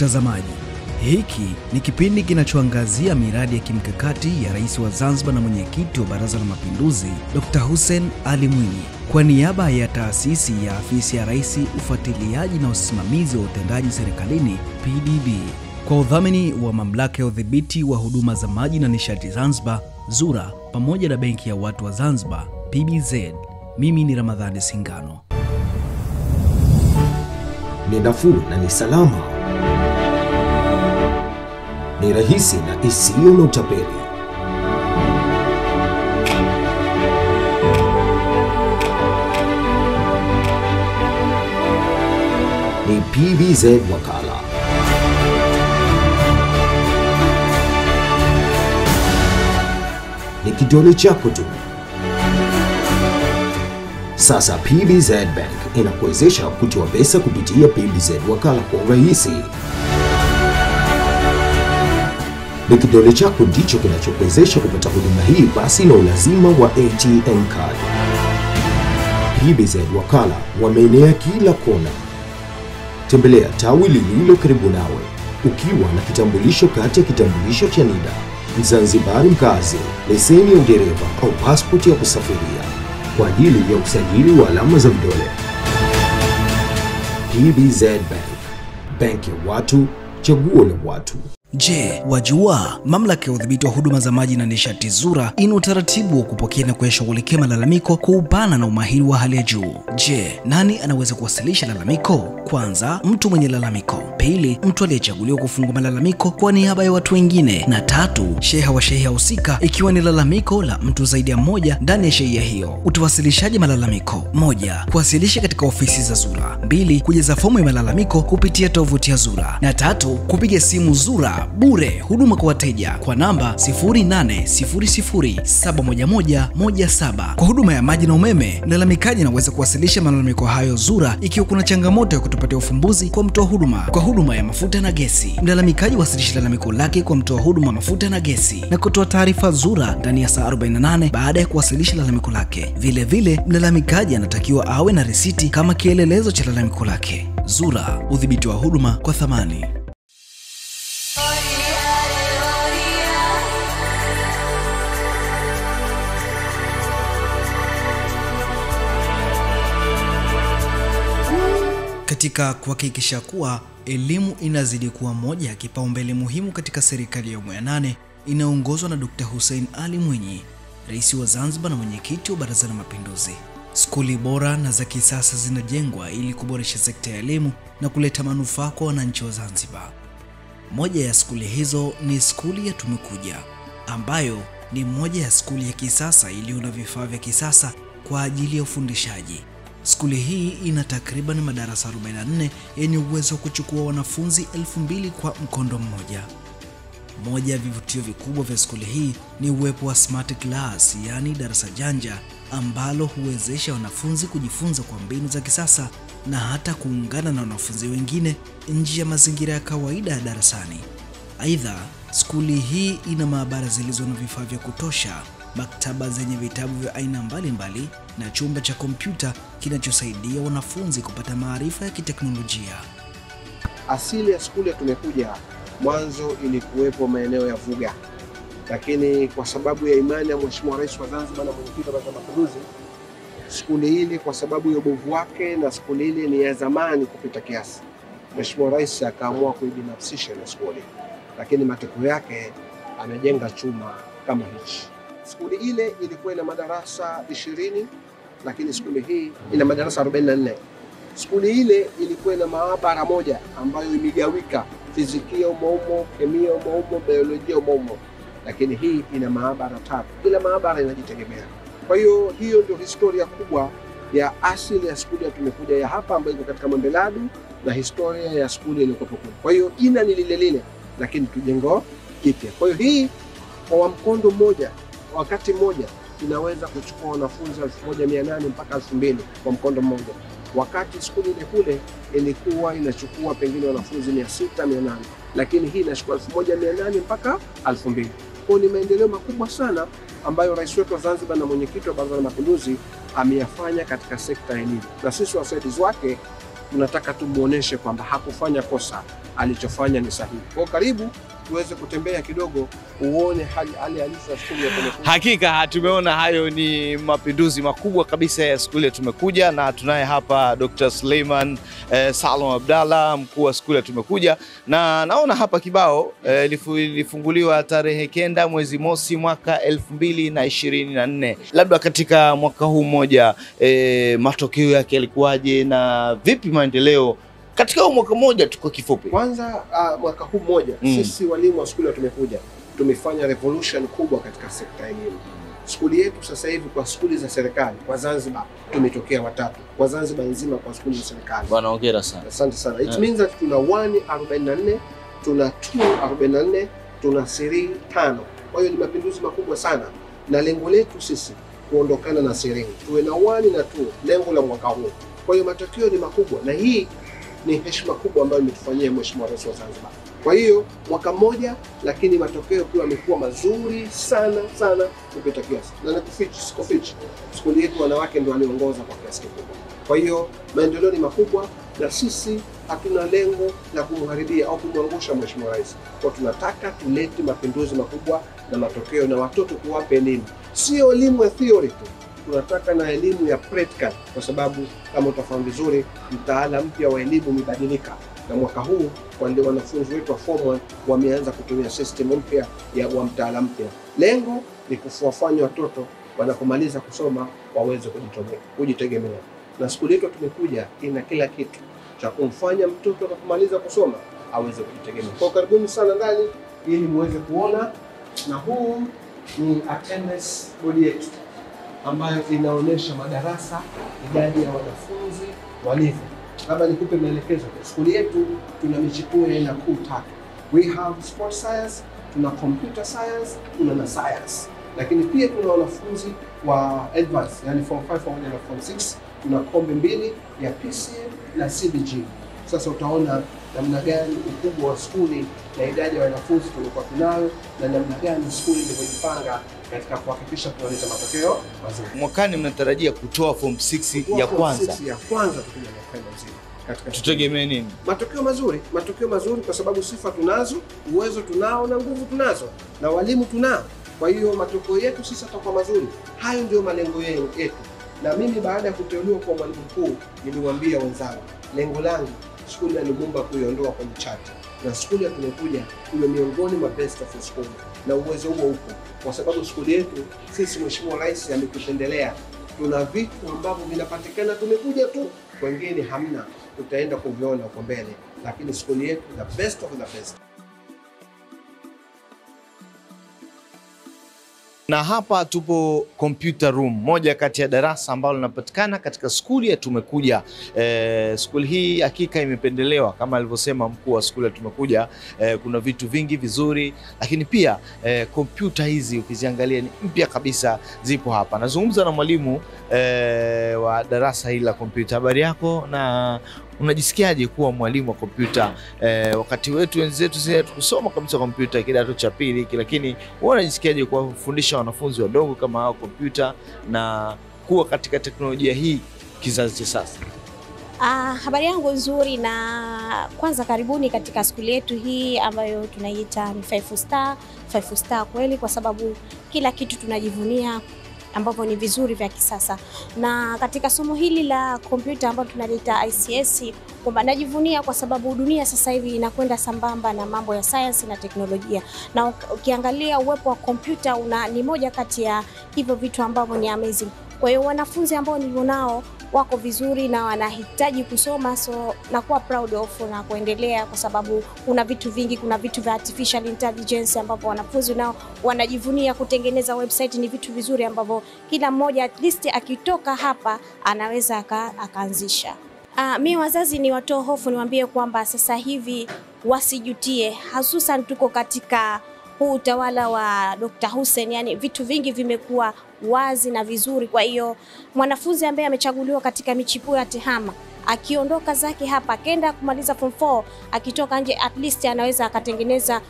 mtazamaji, hiki ni kipindi kinachoangazia miradi ya kimkakati ya Rais wa Zanzibar na Mwenyekiti wa Baraza la Mapinduzi, Dr. Hussein Ali Mwinyi, kwa niaba ya taasisi ya Afisi ya Rais, Ufuatiliaji na Usimamizi wa Utendaji Serikalini PDB, kwa udhamini wa Mamlaka ya Udhibiti wa Huduma za Maji na Nishati Zanzibar ZURA, pamoja na Benki ya Watu wa Zanzibar PBZ. Mimi ni Ramadhani Singano. Ni nafuu na ni salama, ni rahisi na isiyo na utapeli. Ni PBZ Wakala. Ni kidole chako tu. Sasa PBZ Bank inakuwezesha kutoa pesa kupitia PBZ Wakala kwa urahisi. Ni kidole chako ndicho kinachokuwezesha kupata huduma hii basi na ulazima wa ATM card. PBZ Wakala wameenea kila kona. Tembelea tawi lililo karibu nawe ukiwa na kitambulisho kati ya kitambulisho cha NIDA, Mzanzibari mkazi, leseni ya udereva au passport ya kusafiria kwa ajili ya usajili wa alama za vidole. PBZ Bank, benki ya watu, chaguo la watu. Je, wajua Mamlaka ya Udhibiti wa Huduma za Maji na Nishati ZURA ina utaratibu wa kupokea na kuyashughulikia malalamiko kwa upana na umahiri wa hali ya juu. Je, nani anaweza kuwasilisha lalamiko? Kwanza, mtu mwenye lalamiko. Pili, mtu aliyechaguliwa kufungua malalamiko kwa niaba ya watu wengine. Na tatu, sheha wa shehia husika ikiwa ni lalamiko la mtu zaidi ya mmoja ndani ya shehia hiyo. Utawasilishaje malalamiko? Moja, kuwasilisha katika ofisi za ZURA. Mbili, kujaza fomu ya malalamiko kupitia tovuti ya ZURA. Na tatu, kupiga simu ZURA bure, huduma kwa wateja kwa namba 0800711117. Kwa huduma ya maji na umeme, mlalamikaji anaweza kuwasilisha malalamiko hayo ZURA ikiwa kuna changamoto ya kutopatia ufumbuzi kwa mtoa huduma. Kwa huduma ya mafuta na gesi, mlalamikaji wasilisha lalamiko lake kwa mtoa huduma mafuta na gesi na kutoa taarifa ZURA ndani ya saa 48 baada ya kuwasilisha lalamiko lake. Vile vile, mlalamikaji anatakiwa awe na risiti kama kielelezo cha lalamiko lake. ZURA, udhibiti wa huduma kwa thamani. Katika kuhakikisha kuwa elimu inazidi kuwa moja ya kipaumbele muhimu katika serikali ya awamu ya 8 inaongozwa na Dr. Hussein Ali Mwinyi, Rais wa Zanzibar na Mwenyekiti wa Baraza la Mapinduzi, skuli bora na za kisasa zinajengwa ili kuboresha sekta ya elimu na kuleta manufaa kwa wananchi wa Zanzibar. Moja ya skuli hizo ni skuli ya Tumekuja, ambayo ni moja ya skuli ya kisasa iliyo na vifaa vya kisasa kwa ajili ya ufundishaji. Skuli hii ina takriban madarasa 44 yenye uwezo wa kuchukua wanafunzi 2000 kwa mkondo mmoja. Moja ya vivutio vikubwa vya skuli hii ni uwepo wa smart class, yani darasa janja ambalo huwezesha wanafunzi kujifunza kwa mbinu za kisasa na hata kuungana na wanafunzi wengine nje ya mazingira ya kawaida ya darasani. Aidha, skuli hii ina maabara zilizo na vifaa vya kutosha, maktaba zenye vitabu vya aina mbalimbali na chumba cha kompyuta kinachosaidia wanafunzi kupata maarifa ya kiteknolojia. Asili ya skuli ya Tumekuja mwanzo ilikuwepo maeneo ya Vuga, lakini kwa sababu ya imani ya Mheshimiwa Rais wa Zanzibar na Mwenyekiti wa Baraza la Mapinduzi, skuli hili kwa sababu ya ubovu wake na skuli hili ni ya zamani kupita kiasi, Mheshimiwa Rais akaamua kuibinafsisha ile skuli, lakini matokeo yake amejenga chuma kama hichi. Skuli ile ilikuwa ina madarasa 20, lakini skuli hii ina madarasa 44. Skuli ile ilikuwa ina maabara moja ambayo imegawika, fizikia umo, kemia umo, biolojia umo, lakini hii ina maabara 3. Kila maabara inajitegemea. Kwa hiyo hiyo ndio historia kubwa ya asili ya skuli ya Tumekuja ya hapa ambayo iko katika Mambeladu na historia ya skuli ile kule. Kwa hiyo jina ni lile lile lakini tujengo kipya. Kwa hiyo hii kwa mkondo mmoja wakati mmoja inaweza kuchukua wanafunzi 1800 mpaka 2000 kwa mkondo mmoja, wakati skuli ile kule ilikuwa inachukua pengine wanafunzi 600 800, lakini hii inachukua 1800 mpaka 2000. Kwa ni maendeleo makubwa sana ambayo Rais wetu wa Zanzibar na Mwenyekiti wa Baraza la Mapinduzi ameyafanya katika sekta ya elimu, na sisi wasaidizi wake tunataka tumuoneshe kwamba hakufanya kosa, alichofanya ni sahihi. Kwa karibu tuweze kutembea kidogo uone hali halisi ya skuli ya Tumekuja. Hakika tumeona hayo ni mapinduzi makubwa kabisa ya skuli ya Tumekuja, na tunaye hapa Dr. Suleiman Salum Abdalla, mkuu wa skuli ya Tumekuja, na naona hapa kibao ilifunguliwa tarehe 9 mwezi mosi mwaka 2024. Labda katika mwaka huu mmoja matokeo yake yalikuwaje na vipi maendeleo katika mwaka mmoja tu kwa kifupi? Kwanza mwaka huu mmoja sisi walimu wa skuli ya Tumekuja tumefanya revolution kubwa katika sekta ya elimu. Skuli yetu sasa hivi kwa skuli za serikali kwa Zanzibar tumetokea watatu. Kwa Zanzibar nzima kwa skuli za serikali. Bwana hongera sana. Asante sana. It means that tuna 144, tuna 244, tuna 5. Kwa hiyo ni mapinduzi makubwa sana. Na lengo letu sisi kuondokana na siri. Tuwe na 1 na 2 lengo la mwaka huu. Kwa hiyo matokeo ni makubwa na hii ni heshima kubwa ambayo imetufanyia Mheshimiwa Rais wa Zanzibar. Kwa hiyo mwaka mmoja, lakini matokeo pia yamekuwa mazuri sana kupita kiasi. Na nikufichi, skuli yetu wanawake ndio waliongoza kwa kiasi kikubwa. Kwa hiyo maendeleo ni makubwa na sisi hatuna lengo la kumharibia au kumwangusha Mheshimiwa Rais. Kwa tunataka tulete mapinduzi makubwa na matokeo na watoto tuwape elimu. Sio elimu ya theory tu. Tunataka na elimu ya practical kwa sababu kama utafahamu vizuri mtaala mpya wa elimu umebadilika. Na mwaka huu wale wanafunzi wetu wa form 1 wameanza kutumia system mpya wa mtaala mpya. Lengo ni kuwafanya watoto wanapomaliza kusoma waweze kujitegemea. Na skuli yetu Tumekuja ina kila kitu cha kumfanya mtoto anapomaliza kusoma aweze kujitegemea. Kwa karibuni sana ndani ili muweze kuona, na huu ni attendance board yetu ambayo inaonyesha madarasa, idadi ya wanafunzi walivyo. Labda nikupe maelekezo. Skuli yetu tuna michipuo ya aina kuu 3. We have sport science, tuna computer science, tuna na science. Lakini pia tuna wanafunzi wa advance, yani form 5 pamoja na form 6. Tuna kombe 2 ya PCM na CBG. Sasa utaona namna gani ukubwa wa skuli na idadi ya wanafunzi tulikuwa tunayo na namna gani skuli ilivyojipanga katika kuhakikisha tunaleta matokeo mazuri. Mwakani mnatarajia kutoa form 6 ya kwanza. Form 6 ya kwanza tukija mwaka mzima. Katika tutegemee nini? Matokeo mazuri kwa sababu sifa tunazo, uwezo tunao na nguvu tunazo na walimu tunao. Kwa hiyo matokeo yetu sisi yatakuwa mazuri. Hayo ndio malengo yetu. Na mimi baada ya kuteuliwa kwa mwalimu mkuu niliwaambia wenzangu, lengo langu skuli ya Lumumba kuiondoa kwenye chati na skuli ya Tumekuja iwe miongoni mwa best of school, na uwezo huo upo kwa sababu skuli yetu sisi Mheshimiwa Rais ametupendelea. Tuna vitu ambavyo vinapatikana Tumekuja tu, wengine hamna. Tutaenda kuviona kwa mbele, lakini skuli yetu the best of the best. Na hapa tupo computer room, moja kati ya darasa ambalo linapatikana katika skuli ya Tumekuja. Skuli hii hakika imependelewa kama alivyosema mkuu wa skuli ya Tumekuja. Kuna vitu vingi vizuri, lakini pia kompyuta hizi ukiziangalia ni mpya kabisa, zipo hapa. Nazungumza na mwalimu wa darasa hili la kompyuta. Habari yako na unajisikiaje kuwa mwalimu wa kompyuta? Wakati wenzetu sisi tukusoma kabisa kompyuta kidato cha pili, lakini wewe unajisikiaje kuwafundisha wanafunzi wadogo kama hao kompyuta na kuwa katika teknolojia hii kizazi cha sasa? Habari yangu nzuri, na kwanza karibuni katika skuli yetu hii ambayo tunaiita ni 5 star kweli, kwa sababu kila kitu tunajivunia ambavyo ni vizuri vya kisasa. Na katika somo hili la kompyuta ambalo tunalita ICS, kwamba najivunia kwa sababu dunia sasa hivi inakwenda sambamba na mambo ya science na teknolojia. Na ukiangalia uwepo wa kompyuta ni moja kati ya hivyo vitu ambavyo ni amazing. Kwa hiyo wanafunzi ambao nilionao wako vizuri na wanahitaji kusoma, so nakuwa proud of na kuendelea kwa sababu kuna vitu vingi, kuna vitu vya artificial intelligence ambavyo wanafunzi nao wanajivunia kutengeneza website. Ni vitu vizuri ambavyo kila mmoja at least akitoka hapa anaweza akaanzisha. Mimi wazazi ni watoa hofu, niwaambie kwamba sasa hivi wasijutie, hususan tuko katika huu utawala wa Dr. Hussein, yani vitu vingi vimekuwa wazi na vizuri. Kwa hiyo mwanafunzi ambaye amechaguliwa katika michipuo ya TEHAMA akiondoka zake hapa kenda kumaliza form 4, akitoka nje at least anaweza akatengeneza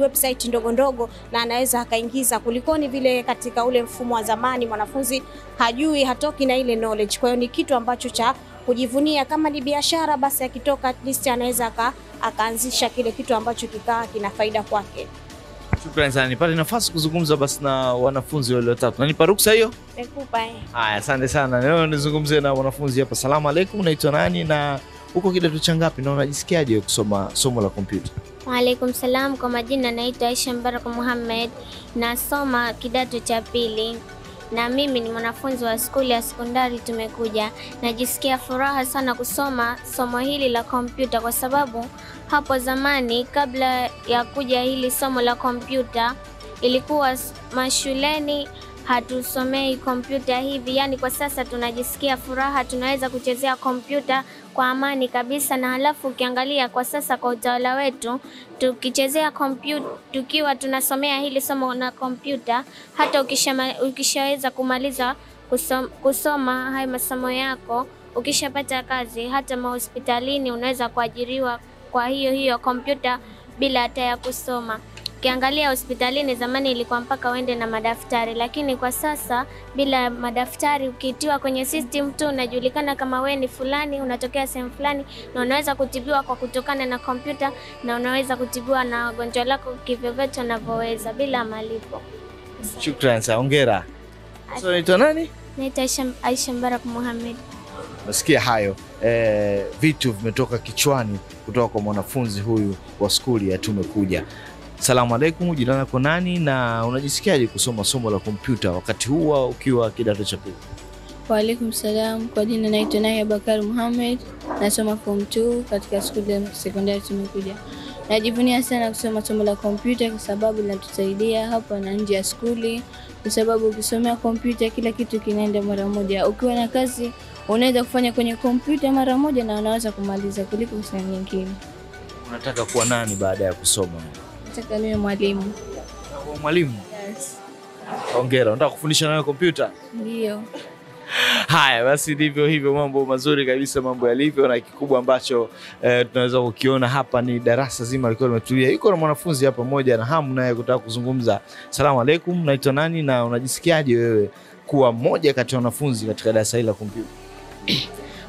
website ndogo ndogo na anaweza akaingiza, kulikoni vile katika ule mfumo wa zamani mwanafunzi hajui, hatoki na ile knowledge. Kwa hiyo ni kitu ambacho cha kujivunia. Kama ni biashara, basi akitoka at least anaweza akaanzisha kile kitu ambacho kikaa kina faida kwake. Shukrani sana. Nipate nafasi kuzungumza basi na wanafunzi wale watatu. Nanipa ruksa hiyo? Nikupa. Haya, asante sana. Leo nizungumzie na wanafunzi hapa. Asalamu alaykum, unaitwa nani na uko kidato cha ngapi na unajisikiaje kusoma somo la kompyuta? Wa alaikum salam, kwa majina naitwa Aisha Mbaraka Muhammad, nasoma kidato cha pili na mimi ni mwanafunzi wa skuli ya sekondari Tumekuja. Najisikia furaha sana kusoma somo hili la kompyuta kwa sababu hapo zamani kabla ya kuja hili somo la kompyuta ilikuwa mashuleni hatusomei kompyuta hivi. Yani kwa sasa tunajisikia furaha, tunaweza kuchezea kompyuta kwa amani kabisa. Na halafu ukiangalia kwa sasa kwa utawala wetu, tukichezea kompyuta, tukiwa tunasomea hili somo la kompyuta, hata ukishaweza kumaliza kusoma haya masomo yako, ukishapata kazi hata mahospitalini unaweza kuajiriwa kwa hiyo kompyuta bila hata ya kusoma. Ukiangalia hospitalini zamani ilikuwa mpaka uende na madaftari, lakini kwa sasa bila madaftari ukiitiwa kwenye system tu unajulikana kama wewe ni fulani, unatokea sehemu fulani, na unaweza kutibiwa kwa kutokana na kompyuta, na unaweza kutibiwa na gonjwa lako kivyovyote unavyoweza bila malipo. Shukrani sana, hongera. So unaitwa nani? Naitwa Aisha Mbaraka Muhammad. Nasikia hayo vitu vimetoka kichwani kutoka kwa mwanafunzi huyu wa skuli ya Tumekuja. Asalamu alaykum, jina lako nani na unajisikiaje kusoma somo la kompyuta wakati huu ukiwa kidato cha pili? Wa alaikum salam, kwa jina naitwa Naya Bakar Muhammad, nasoma form 2 katika skuli ya sekondari Tumekuja. Najivunia sana kusoma somo la kompyuta kwa sababu linatusaidia hapa na nje ya skuli, kwa sababu ukisomea kompyuta kila kitu kinaenda mara moja. Ukiwa na kazi unaweza kufanya kwenye kompyuta mara moja na unaweza kumaliza kuliko sehemu nyingine. Unataka kuwa nani baada ya kusoma? Nataka niwe mwalimu. Kuwa mwalimu? Yes. Hongera, unataka kufundisha nayo kompyuta? Ndio. Haya, basi ndivyo hivyo mambo mazuri kabisa mambo yalivyo, na kikubwa ambacho tunaweza kukiona hapa ni darasa zima liko limetulia. Yuko na mwanafunzi hapa mmoja na hamu naye kutaka kuzungumza. Asalamu alaykum, naitwa nani na unajisikiaje wewe kuwa mmoja kati ya wanafunzi katika darasa hili la kompyuta?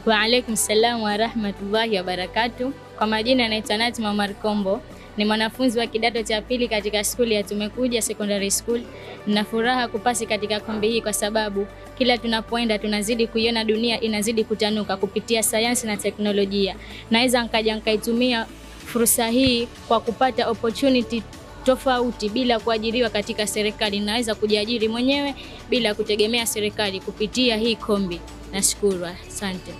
Wa alaikum salam wa rahmatullahi wa barakatuh. Kwa majina naitwa Natima Omar Kombo, ni mwanafunzi wa kidato cha pili katika skuli ya Tumekuja Secondary School. Nina furaha kupasi katika kombi hii kwa sababu kila tunapoenda tunazidi kuiona dunia inazidi kutanuka kupitia sayansi na teknolojia. Naweza nikaitumia fursa hii kwa kupata opportunity tofauti bila kuajiriwa katika serikali. Naweza kujiajiri mwenyewe bila kutegemea serikali kupitia hii kombi. Nashukuru, asante.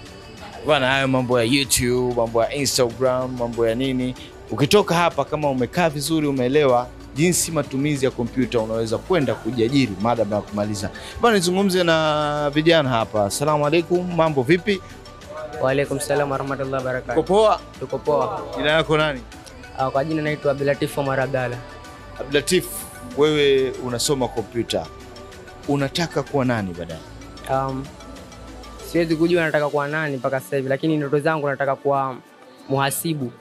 Bwana, hayo mambo ya YouTube, mambo ya Instagram, mambo ya nini, ukitoka hapa kama umekaa vizuri umeelewa jinsi matumizi ya kompyuta unaweza kwenda kujiajiri baada ya kumaliza. Bwana, nizungumze na vijana hapa. Asalamu alaykum, mambo vipi? Wa alaikum salam wa rahmatullahi wa barakatuh. Uko poa? Tuko poa. Jina lako nani? Kwa jina naitwa Abdulatif Omar Abdalla. Abdulatif, wewe unasoma kompyuta. Unataka kuwa nani baadaye? Siwezi kujua nataka kuwa nani mpaka sasa hivi, lakini ndoto zangu nataka kuwa muhasibu.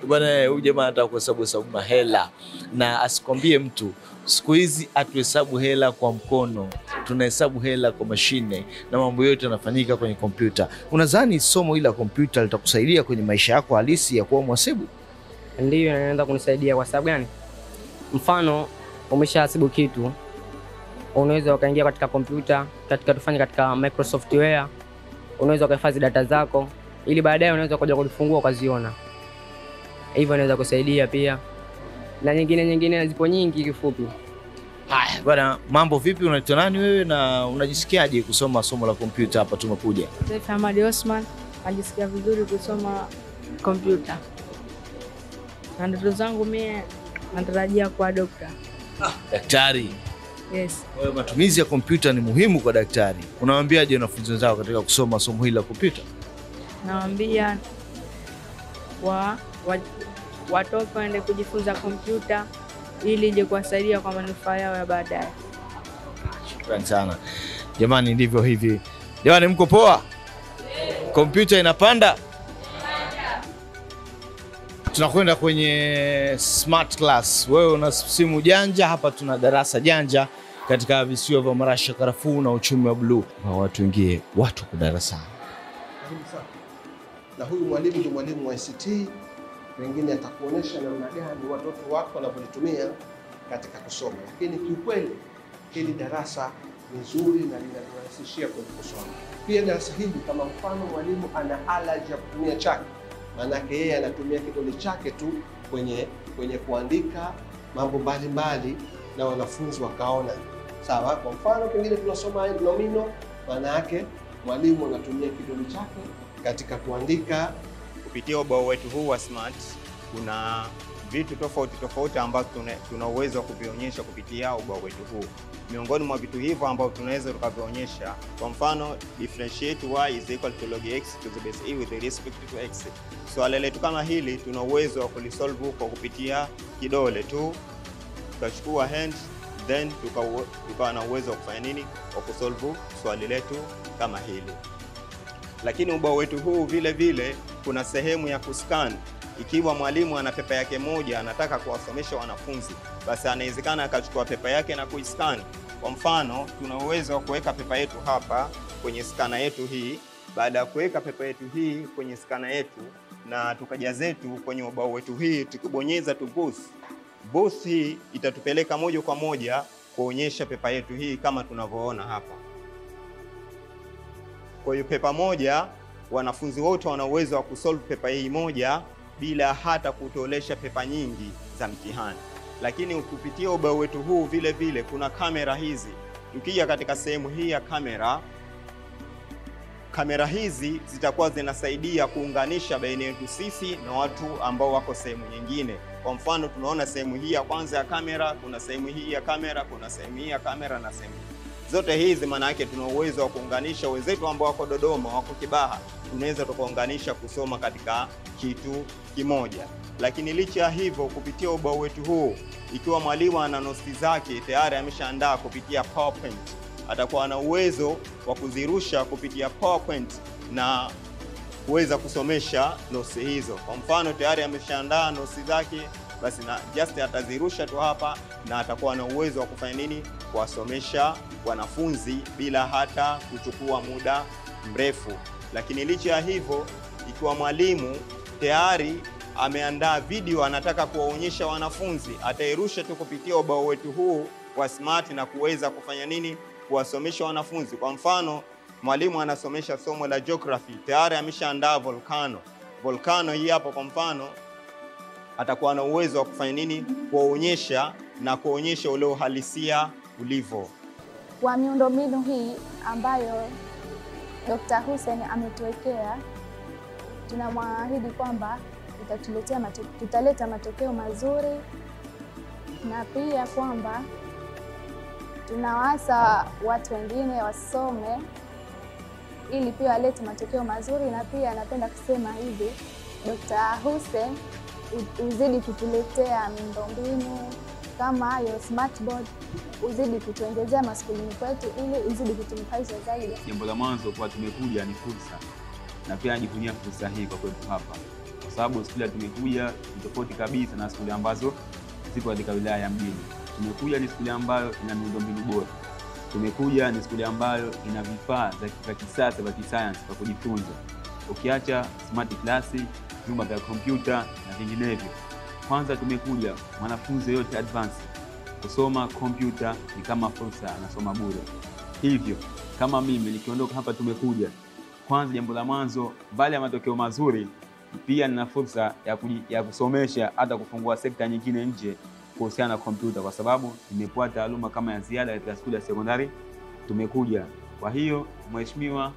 Bwana, huyu jamaa anataka kuhesabu mahela, na asikwambie mtu siku hizi atuhesabu hela kwa mkono, tunahesabu hela kwa mashine na mambo yote yanafanyika kwenye kompyuta. Unadhani somo hili la kompyuta litakusaidia kwenye maisha yako halisi ya kuwa mhasibu? Ndio, inaenda kunisaidia. Kwa sababu gani? Mfano, umeshahasibu kitu, unaweza ukaingia katika kompyuta, tufanye katika Microsoft Word, unaweza kuhifadhi data zako ili baadaye unaweza kuja kulifungua ukaziona. Hivyo inaweza kusaidia pia. Na nyingine zipo nyingi kifupi. Haya bwana, mambo vipi, unaitwa nani wewe na unajisikiaje kusoma somo la kompyuta hapa Tumekuja? Saif Ahmad Osman, najisikia vizuri kusoma kompyuta. Na ndoto zangu mimi natarajia kuwa daktari. Daktari? Yes. Wewe, matumizi ya kompyuta ni muhimu kwa daktari. Unawaambiaje wanafunzi wenzako katika kusoma somo hili la kompyuta? Nawaambia watoke waende kujifunza kompyuta ili ije kuwasaidia kwa manufaa yao ya baadaye. Shukrani sana. Jamani, ndivyo hivi. Jamani, mko poa? Kompyuta inapanda? Tunakwenda kwenye smart class. Wewe una simu janja, hapa tuna darasa janja katika visiwa vya Marasha, Karafuu na uchumi wa bluu. Watu wengie, watu kwa darasani. muhimu sana, na huyu mwalimu ndio mwalimu wa ICT, pengine atakuonesha namna gani watoto wako wanavyolitumia katika kusoma. Lakini kiukweli hili darasa ni nzuri na linarahisishia kwenye kusoma. Pia darasa hili kama mfano mwalimu ana allergy ya kutumia chaki, maanake yeye anatumia kidole chake tu kwenye kuandika mambo mbalimbali na wanafunzi wakaona. Sawa, kwa mfano pengine tunasoma nomino, maana yake mwalimu anatumia kidole chake katika kuandika. Kupitia ubao wetu huu wa smart kuna vitu tofauti ambavyo tuna uwezo wa kuvionyesha kupitia ubao wetu huu. Miongoni mwa vitu hivyo ambavyo tunaweza tukavionyesha, kwa mfano differentiate y is equal to log x to the base e with respect to x. Swali letu kama hili tuna uwezo wa kulisolve kwa kupitia kidole tu, tukachukua hand then tukawa na uwezo wa kufanya nini, wa kusolve swali letu kama hili. Lakini ubao wetu huu vile vile kuna sehemu ya kuscan. Ikiwa mwalimu ana pepa yake moja anataka kuwasomesha wanafunzi, basi anawezekana akachukua pepa yake na kuiscan. Kwa mfano, tuna uwezo wa kuweka pepa yetu hapa kwenye skana yetu hii. Baada ya kuweka pepa yetu hii kwenye skana yetu na tukaja zetu kwenye ubao wetu hii, tukibonyeza tu booth hii itatupeleka moja kwa moja kuonyesha pepa yetu hii kama tunavyoona hapa. Kwa hiyo pepa moja, wanafunzi wote wana uwezo wa kusolve pepa hii moja bila hata kutolesha pepa nyingi za mtihani. Lakini kupitia ubao wetu huu vile vile kuna kamera hizi. Tukija katika sehemu hii ya kamera hizi zitakuwa zinasaidia kuunganisha baina yetu sisi na watu ambao wako sehemu nyingine. Kwa mfano tunaona sehemu hii ya kwanza ya kamera, kuna sehemu hii ya kamera, kuna sehemu hii ya kamera na sehemu zote hizi. Maana yake tuna uwezo wa kuunganisha wenzetu ambao wako Dodoma, wako Kibaha, tunaweza tukaunganisha kusoma katika kitu kimoja. Lakini licha ya hivyo, kupitia ubao wetu huu, ikiwa mwalimu ana notes zake tayari ameshaandaa kupitia PowerPoint, atakuwa na uwezo wa kuzirusha kupitia PowerPoint na kuweza kusomesha notes hizo. Kwa mfano tayari ameshaandaa notes zake, basi na just atazirusha tu hapa na atakuwa na uwezo wa kufanya nini, kuwasomesha wanafunzi bila hata kuchukua muda mrefu. Lakini licha ya hivyo, ikiwa mwalimu tayari ameandaa video anataka kuwaonyesha wanafunzi, atairusha tu kupitia ubao wetu huu wa smart na kuweza kufanya nini, kuwasomesha wanafunzi. Kwa mfano mwalimu anasomesha somo la geography, tayari ameshaandaa volcano hii hapo. Kwa mfano atakuwa na uwezo wa kufanya nini, kuwaonyesha na kuonyesha ule uhalisia ulivyo. Kwa miundombinu hii ambayo Dr. Hussein ametuwekea, tunamwahidi kwamba tutaleta matokeo mazuri, na pia kwamba tunawasa watu wengine wasome ili pia walete matokeo mazuri. Na pia napenda kusema hivi, Dr. Hussein uzidi kutuletea miundombinu kama hiyo smart board, uzidi kutuongezea maskulini kwetu ili uzidi kutunufaisha zaidi. Jambo la mwanzo kwa tumekuja ni fursa, na pia najivunia fursa hii kwa kwetu hapa, kwa sababu skuli tumekuja ni tofauti kabisa na skuli ambazo ziko katika wilaya ya mjini. Tumekuja ni skuli ambayo ina miundombinu bora. Tumekuja ni skuli ambayo ina vifaa za kisasa vya kisayansi kwa kujifunza. Ukiacha smart class, vyumba vya kompyuta na vinginevyo. Kwanza tumekuja mwanafunzi yote advance kusoma kompyuta ni kama fursa, anasoma bure. Hivyo kama mimi nikiondoka hapa tumekuja, kwanza jambo la mwanzo, mbali ya matokeo mazuri, pia nina fursa ya kusomesha hata kufungua sekta nyingine nje kuhusiana na kompyuta, kwa sababu nimepata taaluma kama ya ziada katika shule ya sekondari tumekuja. Kwa hiyo Mheshimiwa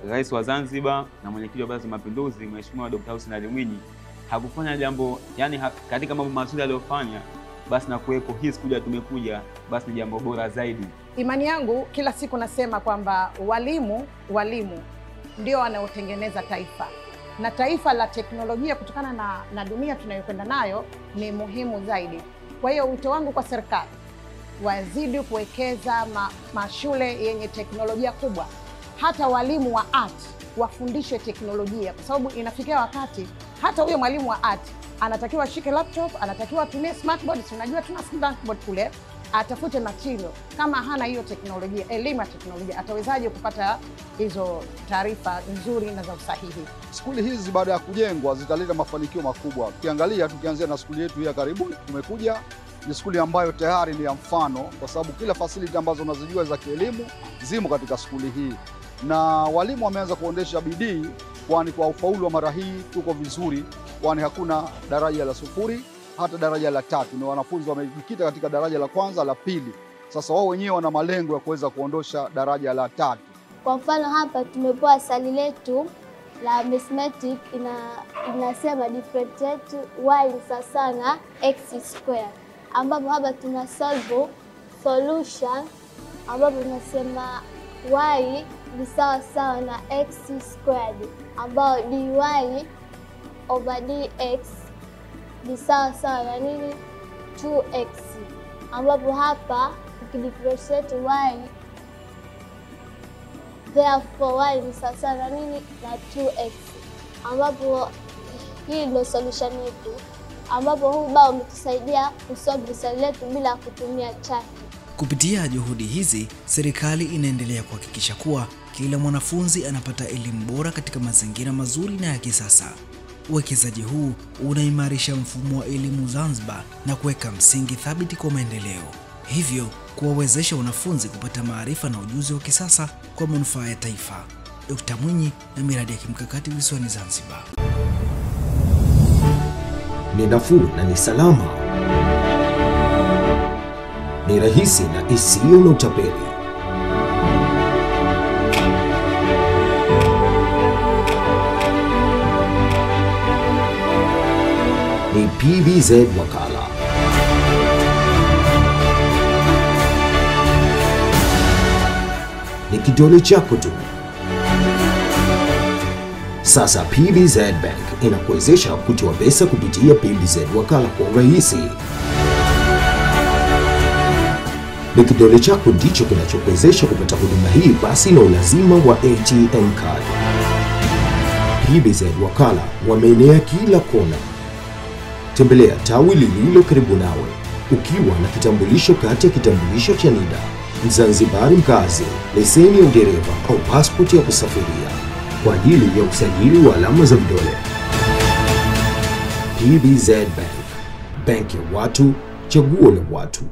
Rais wa Zanzibar na Mwenyekiti wa Baraza la Mapinduzi, Mheshimiwa Dr. Hussein Ali Mwinyi hakufanya jambo, yani katika mambo mazuri aliyofanya, basi na kuwepo hii skuli tumekuja, basi ni jambo bora zaidi. Imani yangu kila siku nasema kwamba walimu ndio wanaotengeneza taifa, na taifa la teknolojia kutokana na dunia tunayokwenda nayo ni muhimu zaidi. Kwa hiyo wito wangu kwa serikali, wazidi kuwekeza mashule yenye teknolojia kubwa. Hata walimu wa art wafundishwe teknolojia, kwa sababu inafikia wakati hata huyo mwalimu wa art anatakiwa ashike laptop, anatakiwa atumie smartboard. Si unajua tuna smartboard kule, atafute material. Kama hana hiyo teknolojia, elimu ya teknolojia, atawezaje kupata hizo taarifa nzuri na za usahihi? Skuli hizi baada ya kujengwa zitaleta mafanikio makubwa. Ukiangalia, tukianzia na skuli yetu hii ya karibuni tumekuja, ni skuli ambayo tayari ni ya mfano, kwa sababu kila facility ambazo unazijua za kielimu zimo katika skuli hii, na walimu wameanza kuondesha bidii, kwani kwa ufaulu wa mara hii tuko vizuri, kwani hakuna daraja la 0 hata daraja la 3. Ni wanafunzi wamejikita katika daraja la kwanza, la pili. Sasa wao wenyewe wana malengo ya kuweza kuondosha daraja la 3. Kwa mfano hapa tumepewa swali letu la arithmetic, inasema differentiate y ni sawa na x square, ambapo hapa tuna solve solution ambapo tunasema y ni sawa na x squared, ambao dy over dx ni sawa na nini? 2x, ambapo hapa ukidifferentiate y, therefore y ni sawa na nini? Na 2x, ambapo hii ndio solution yetu, ambapo huu bao umetusaidia kusolve swali letu bila kutumia chaki. Kupitia juhudi hizi, serikali inaendelea kuhakikisha kuwa kila mwanafunzi anapata elimu bora katika mazingira mazuri na ya kisasa. Uwekezaji huu unaimarisha mfumo wa elimu Zanzibar na kuweka msingi thabiti kwa maendeleo, hivyo kuwawezesha wanafunzi kupata maarifa na ujuzi wa kisasa kwa manufaa ya taifa. Dr. Mwinyi na miradi ya kimkakati visiwani Zanzibar. Ni nafuu na ni salama, ni rahisi na isiyo na utapeli. Ni PBZ Wakala. Ni kidole chako tu. Sasa PBZ Bank inakuwezesha kutoa pesa kupitia PBZ Wakala kwa urahisi. Ni kidole chako ndicho kinachokuwezesha kupata huduma hii, basi na ulazima wa ATM card. PBZ Wakala wameenea kila kona. Tembelea tawi lililo karibu nawe ukiwa na kitambulisho kati ya kitambulisho cha NIDA, Mzanzibari mkazi, leseni ya udereva au passport ya kusafiria kwa ajili ya usajili wa alama za vidole. PBZ Bank, banki ya watu, chaguo la watu.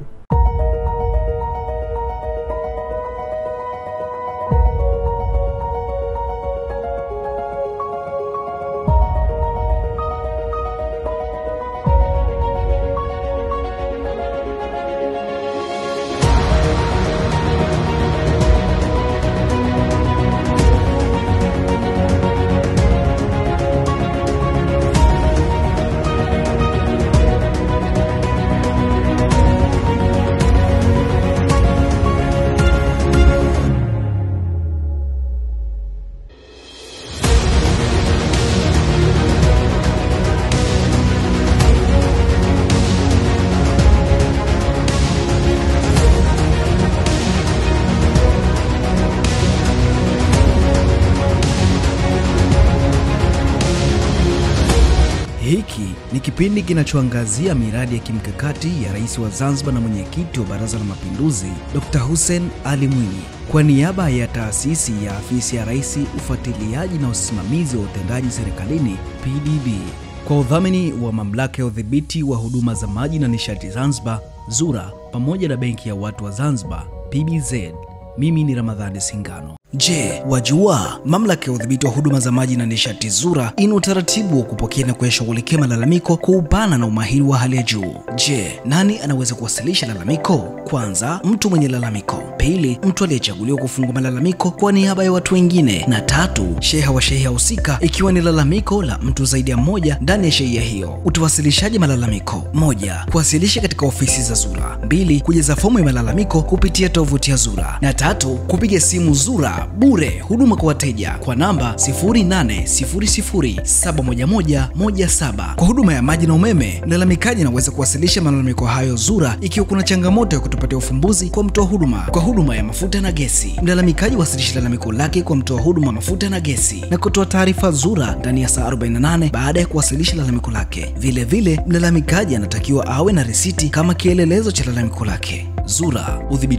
Hiki ni kipindi kinachoangazia miradi ya kimkakati ya Rais wa Zanzibar na Mwenyekiti wa Baraza la Mapinduzi, Dr. Hussein Ali Mwinyi, kwa niaba ya taasisi ya Afisi ya Rais, Ufuatiliaji na Usimamizi wa Utendaji Serikalini PDB, kwa udhamini wa Mamlaka ya Udhibiti wa Huduma za Maji na Nishati Zanzibar ZURA, pamoja na Benki ya Watu wa Zanzibar PBZ. Mimi ni Ramadhani Singano. Je, wajua Mamlaka ya Udhibiti wa Huduma za Maji na Nishati ZURA ina utaratibu wa kupokea na kuyashughulikia malalamiko kwa upana na umahiri wa hali ya juu. Je, nani anaweza kuwasilisha lalamiko? Kwanza, mtu mwenye lalamiko. Pili, mtu aliyechaguliwa kufungua malalamiko kwa niaba ya watu wengine. Na tatu, sheha wa shehia husika ikiwa ni lalamiko la mtu zaidi ya mmoja ndani ya shehia hiyo. Utawasilishaje malalamiko? Moja, kuwasilisha katika ofisi za ZURA. Mbili, kujaza fomu ya malalamiko kupitia tovuti ya ZURA. Na tatu, kupiga simu ZURA Mafuta bure, huduma kwa wateja kwa namba 0800711117. Kwa huduma ya maji na umeme, mlalamikaji anaweza kuwasilisha malalamiko hayo ZURA ikiwa kuna changamoto ya kutopatia ufumbuzi kwa mtoa huduma. Kwa huduma ya mafuta na gesi, mlalamikaji wasilisha lalamiko lake kwa mtoa huduma mafuta na gesi na kutoa taarifa ZURA ndani ya saa 48 baada ya kuwasilisha lalamiko lake. Vile vile, mlalamikaji anatakiwa awe na risiti kama kielelezo cha lalamiko lake. ZURA, udhibiti